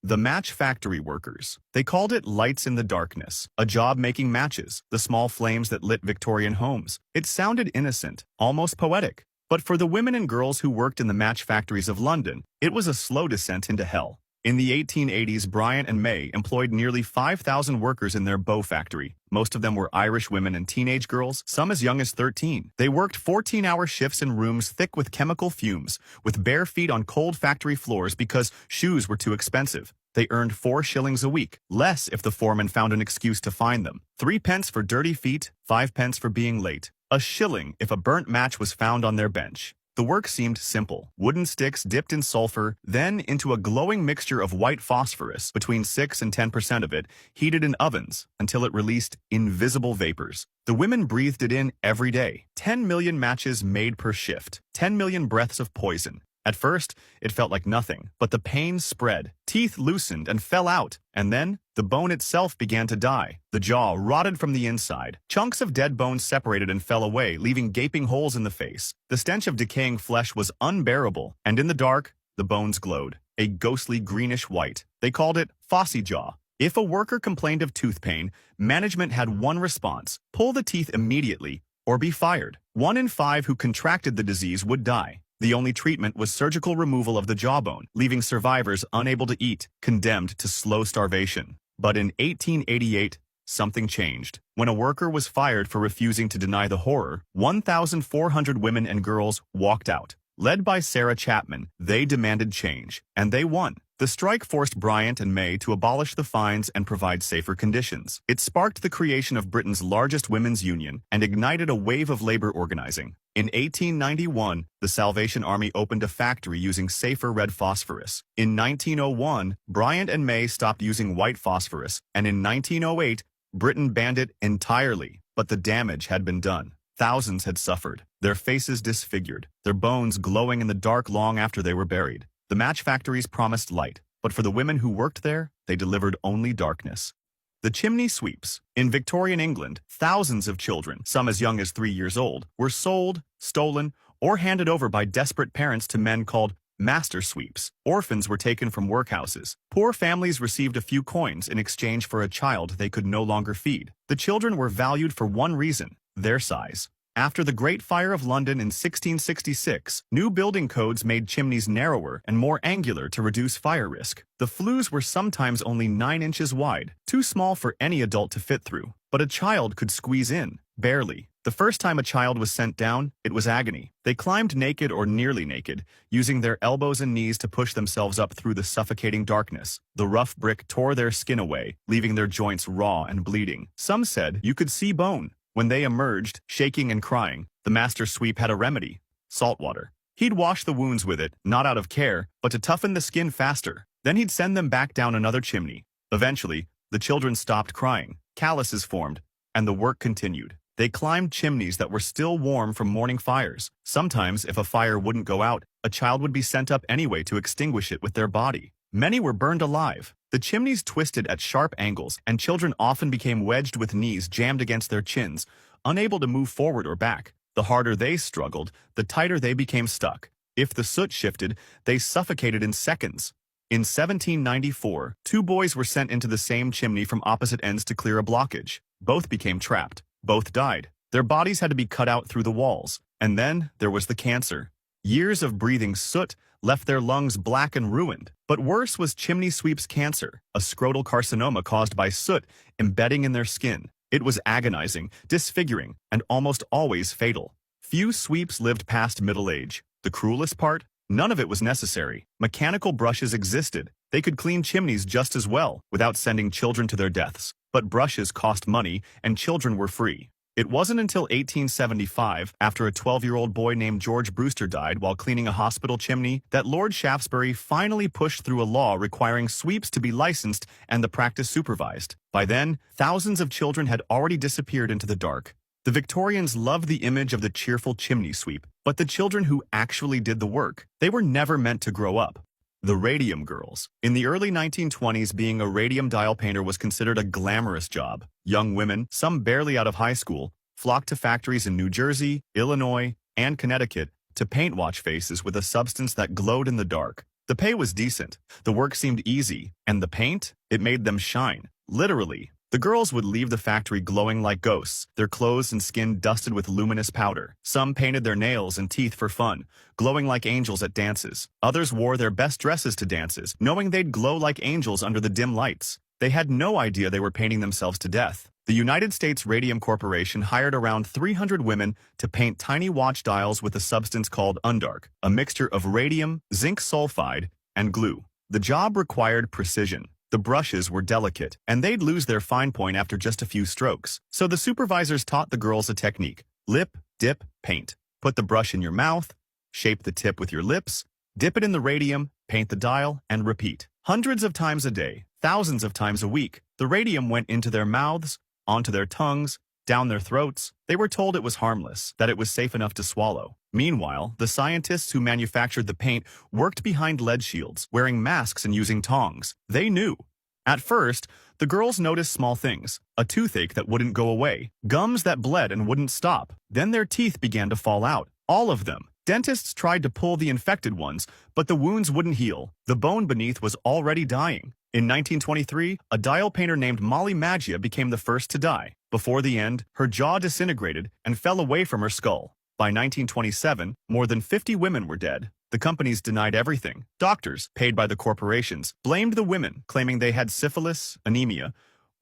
The match factory workers. They called it lights in the darkness, a job making matches, the small flames that lit Victorian homes. It sounded innocent, almost poetic. But for the women and girls who worked in the match factories of London, it was a slow descent into hell. In the 1880s, Bryant and May employed nearly 5,000 workers in their bow factory. Most of them were Irish women and teenage girls, some as young as 13. They worked 14-hour shifts in rooms thick with chemical fumes, with bare feet on cold factory floors because shoes were too expensive. They earned 4 shillings a week, less if the foreman found an excuse to fine them. 3 pence for dirty feet, 5 pence for being late. A shilling if a burnt match was found on their bench. The work seemed simple. Wooden sticks dipped in sulfur, then into a glowing mixture of white phosphorus, between 6 and 10% of it, heated in ovens until it released invisible vapors. The women breathed it in every day. 10 million matches made per shift. 10 million breaths of poison. At first, it felt like nothing, but the pain spread. Teeth loosened and fell out, and then the bone itself began to die. The jaw rotted from the inside. Chunks of dead bones separated and fell away, leaving gaping holes in the face. The stench of decaying flesh was unbearable, and in the dark, the bones glowed, a ghostly greenish white. They called it phossy jaw. If a worker complained of tooth pain, management had one response: pull the teeth immediately or be fired. 1 in 5 who contracted the disease would die. The only treatment was surgical removal of the jawbone, leaving survivors unable to eat, condemned to slow starvation. But in 1888, something changed. When a worker was fired for refusing to deny the horror, 1,400 women and girls walked out. Led by Sarah Chapman, they demanded change, and they won. The strike forced Bryant and May to abolish the fines and provide safer conditions. It sparked the creation of Britain's largest women's union and ignited a wave of labor organizing. In 1891, the Salvation Army opened a factory using safer red phosphorus. In 1901, Bryant and May stopped using white phosphorus, and in 1908, Britain banned it entirely. But the damage had been done. Thousands had suffered, their faces disfigured, their bones glowing in the dark long after they were buried. The match factories promised light, but for the women who worked there, they delivered only darkness. The chimney sweeps. In Victorian England, thousands of children, some as young as 3 years old, were sold, stolen, or handed over by desperate parents to men called master sweeps. Orphans were taken from workhouses. Poor families received a few coins in exchange for a child they could no longer feed. The children were valued for one reason: their size. After the Great Fire of London in 1666, new building codes made chimneys narrower and more angular to reduce fire risk. The flues were sometimes only 9 inches wide, too small for any adult to fit through. But a child could squeeze in, barely. The first time a child was sent down, it was agony. They climbed naked or nearly naked, using their elbows and knees to push themselves up through the suffocating darkness. The rough brick tore their skin away, leaving their joints raw and bleeding. Some said you could see bone. When they emerged, shaking and crying, the master sweep had a remedy: salt water. He'd wash the wounds with it, not out of care, but to toughen the skin faster. Then he'd send them back down another chimney. Eventually, the children stopped crying, calluses formed, and the work continued. They climbed chimneys that were still warm from morning fires. Sometimes, if a fire wouldn't go out, a child would be sent up anyway to extinguish it with their body. Many were burned alive. The chimneys twisted at sharp angles, and children often became wedged with knees jammed against their chins, unable to move forward or back. The harder they struggled, the tighter they became stuck. If the soot shifted, they suffocated in seconds. In 1794, 2 boys were sent into the same chimney from opposite ends to clear a blockage. Both became trapped. Both died. Their bodies had to be cut out through the walls. And then there was the cancer. Years of breathing soot left their lungs black and ruined. But worse was chimney sweeps' cancer, a scrotal carcinoma caused by soot embedding in their skin. It was agonizing, disfiguring, and almost always fatal. Few sweeps lived past middle age. The cruelest part? None of it was necessary. Mechanical brushes existed. They could clean chimneys just as well, without sending children to their deaths. But brushes cost money, and children were free. It wasn't until 1875, after a 12-year-old boy named George Brewster died while cleaning a hospital chimney, that Lord Shaftesbury finally pushed through a law requiring sweeps to be licensed and the practice supervised. By then, thousands of children had already disappeared into the dark. The Victorians loved the image of the cheerful chimney sweep, but the children who actually did the work, they were never meant to grow up. The radium girls. In the early 1920s, being a radium dial painter was considered a glamorous job. Young women, some barely out of high school, flocked to factories in New Jersey, Illinois, and Connecticut to paint watch faces with a substance that glowed in the dark. The pay was decent, the work seemed easy, and the paint, it made them shine. Literally. The girls would leave the factory glowing like ghosts, their clothes and skin dusted with luminous powder. Some painted their nails and teeth for fun, glowing like angels at dances. Others wore their best dresses to dances, knowing they'd glow like angels under the dim lights. They had no idea they were painting themselves to death. The United States Radium Corporation hired around 300 women to paint tiny watch dials with a substance called undark, a mixture of radium, zinc sulfide, and glue. The job required precision. The brushes were delicate, and they'd lose their fine point after just a few strokes. So the supervisors taught the girls a technique. Lip, dip, paint. Put the brush in your mouth, shape the tip with your lips, dip it in the radium, paint the dial, and repeat. Hundreds of times a day, thousands of times a week, the radium went into their mouths, onto their tongues, down their throats. They were told it was harmless, that it was safe enough to swallow. Meanwhile, the scientists who manufactured the paint worked behind lead shields, wearing masks and using tongs. They knew. At first, the girls noticed small things. A toothache that wouldn't go away, gums that bled and wouldn't stop. Then their teeth began to fall out. All of them. Dentists tried to pull the infected ones, but the wounds wouldn't heal. The bone beneath was already dying. In 1923, a dial painter named Molly Maggia became the first to die. Before the end, her jaw disintegrated and fell away from her skull. By 1927, more than 50 women were dead. The companies denied everything. Doctors, paid by the corporations, blamed the women, claiming they had syphilis, anemia,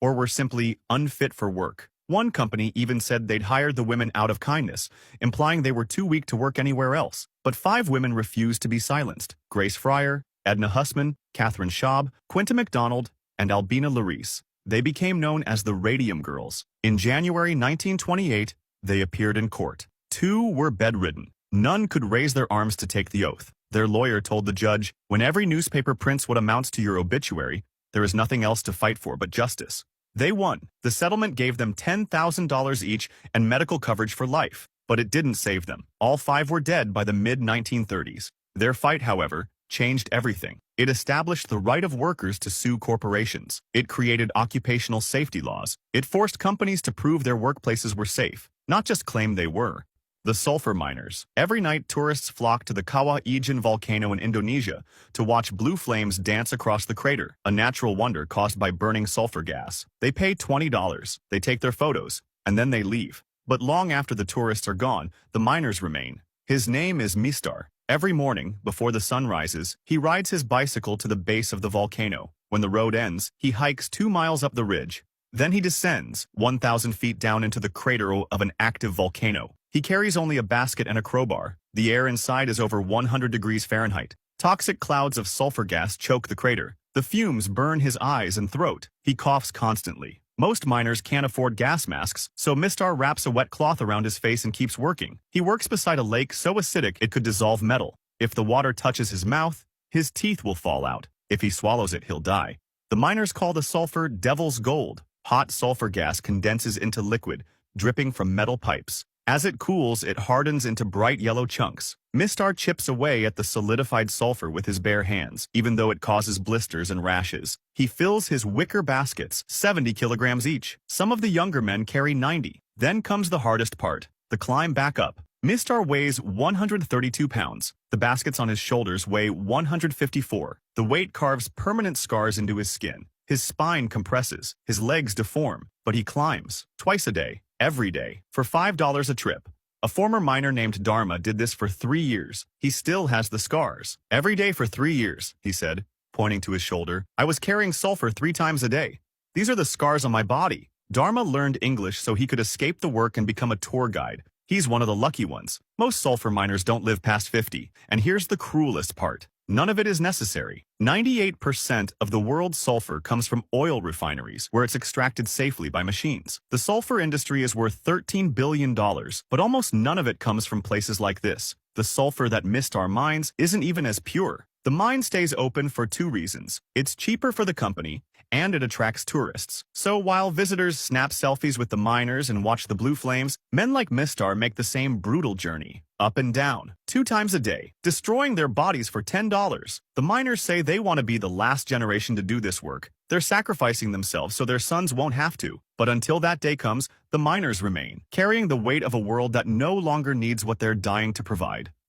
or were simply unfit for work. One company even said they'd hired the women out of kindness, implying they were too weak to work anywhere else. But 5 women refused to be silenced: Grace Fryer, Edna Hussman, Catherine Schaub, Quinta MacDonald, and Albina Larice. They became known as the Radium Girls. In January 1928, they appeared in court. 2 were bedridden. None could raise their arms to take the oath. Their lawyer told the judge, "When every newspaper prints what amounts to your obituary, there is nothing else to fight for but justice." They won. The settlement gave them $10,000 each and medical coverage for life. But it didn't save them. All 5 were dead by the mid-1930s. Their fight, however, changed everything. It established the right of workers to sue corporations. It created occupational safety laws. It forced companies to prove their workplaces were safe, not just claim they were. The sulfur miners. Every night, tourists flock to the Kawah Ijen volcano in Indonesia to watch blue flames dance across the crater, a natural wonder caused by burning sulfur gas. They pay $20, they take their photos, and then they leave. But long after the tourists are gone, the miners remain. His name is Mistar. Every morning, before the sun rises, he rides his bicycle to the base of the volcano. When the road ends, he hikes 2 miles up the ridge. Then he descends 1,000 feet down into the crater of an active volcano. He carries only a basket and a crowbar. The air inside is over 100 degrees Fahrenheit. Toxic clouds of sulfur gas choke the crater. The fumes burn his eyes and throat. He coughs constantly. Most miners can't afford gas masks, so Mistar wraps a wet cloth around his face and keeps working. He works beside a lake so acidic it could dissolve metal. If the water touches his mouth, his teeth will fall out. If he swallows it, he'll die. The miners call the sulfur devil's gold. Hot sulfur gas condenses into liquid, dripping from metal pipes. As it cools, it hardens into bright yellow chunks. Mistar chips away at the solidified sulfur with his bare hands, even though it causes blisters and rashes. He fills his wicker baskets, 70 kilograms each. Some of the younger men carry 90. Then comes the hardest part, the climb back up. Mistar weighs 132 pounds. The baskets on his shoulders weigh 154. The weight carves permanent scars into his skin. His spine compresses, his legs deform, but he climbs, twice a day, every day, for $5 a trip. A former miner named Dharma did this for 3 years. He still has the scars. Every day for 3 years, he said, pointing to his shoulder. I was carrying sulfur 3 times a day. These are the scars on my body. Dharma learned English so he could escape the work and become a tour guide. He's one of the lucky ones. Most sulfur miners don't live past 50. And here's the cruelest part. None of it is necessary. 98% of the world's sulfur comes from oil refineries, where it's extracted safely by machines. The sulfur industry is worth $13 billion, but almost none of it comes from places like this. The sulfur that Mistar mines isn't even as pure. The mine stays open for 2 reasons. It's cheaper for the company, and it attracts tourists. So while visitors snap selfies with the miners and watch the blue flames, men like Mistar make the same brutal journey, up and down, 2 times a day, destroying their bodies for $10. The miners say they want to be the last generation to do this work. They're sacrificing themselves so their sons won't have to. But until that day comes, the miners remain, carrying the weight of a world that no longer needs what they're dying to provide.